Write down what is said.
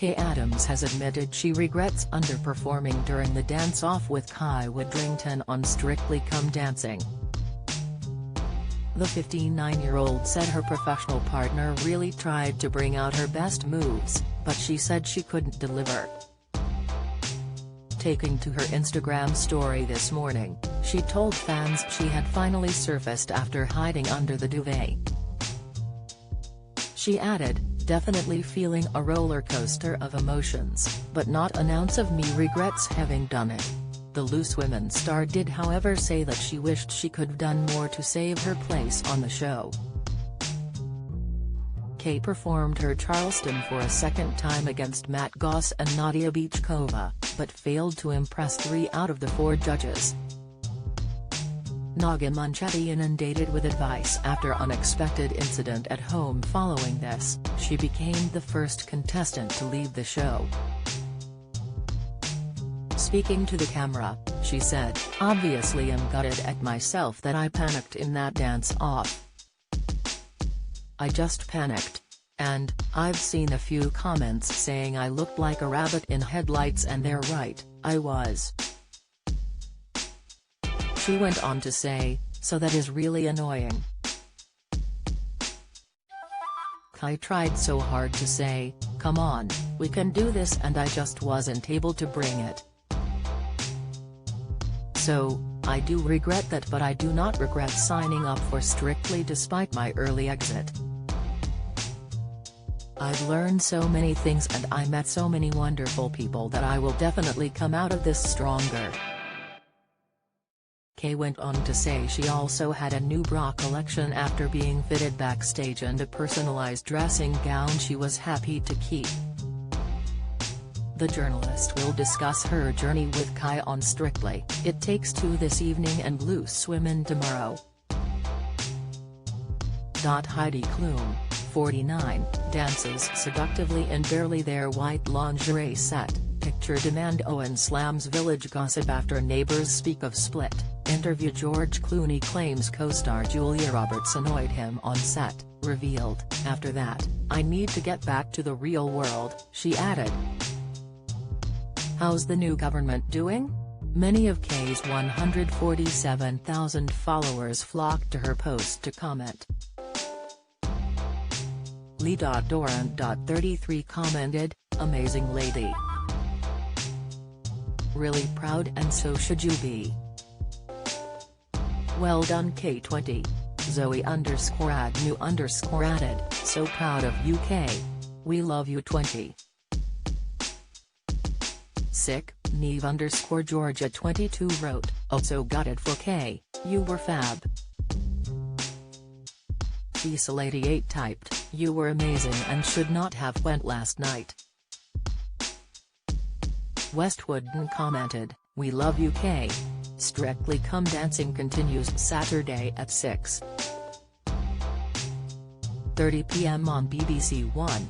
Kaye Adams has admitted she regrets underperforming during the dance-off with Kai Wadrington on Strictly Come Dancing. The 59-year-old said her professional partner really tried to bring out her best moves, but she said she couldn't deliver. Taking to her Instagram story this morning, she told fans she had finally surfaced after hiding under the duvet. She added, "Definitely feeling a roller coaster of emotions, but not an ounce of me regrets having done it." The Loose Women star did however say that she wished she could have done more to save her place on the show. Kaye performed her Charleston for a second time against Matt Goss and Nadia Beachkova, but failed to impress 3 out of the 4 judges. Naga Munchetty inundated with advice after unexpected incident at home. Following this, she became the first contestant to leave the show. Speaking to the camera, she said, "Obviously I'm gutted at myself that I panicked in that dance-off. I just panicked. And, I've seen a few comments saying I looked like a rabbit in headlights, and they're right, I was." She went on to say, "So that is really annoying. I tried so hard to say, come on, we can do this, and I just wasn't able to bring it. So, I do regret that, but I do not regret signing up for Strictly despite my early exit. I've learned so many things and I met so many wonderful people that I will definitely come out of this stronger." Kaye went on to say she also had a new bra collection after being fitted backstage and a personalized dressing gown she was happy to keep. The journalist will discuss her journey with Kai on Strictly It Takes Two this evening and Loose Women tomorrow. Heidi Klum, 49, dances seductively in barely their white lingerie set. Picture demand. Owen slams Village gossip after neighbors speak of split. Interview. George Clooney claims co-star Julia Roberts annoyed him on set, revealed, "After that, I need to get back to the real world," she added. How's the new government doing? Many of Kaye's 147,000 followers flocked to her post to comment. Lee.Doran.33 commented, "Amazing lady. Really proud, and so should you be. Well done K20. Zoe_Agnew_ added, "So proud of you Kaye. We love you 20. Sick, Neve_Georgia22 wrote, "Oh so gutted for Kaye, you were fab." Diesel88 typed, "You were amazing and should not have went last night." Westwooden commented, "We love you Kaye. Strictly Come Dancing continues Saturday at 6:30 p.m. on BBC One.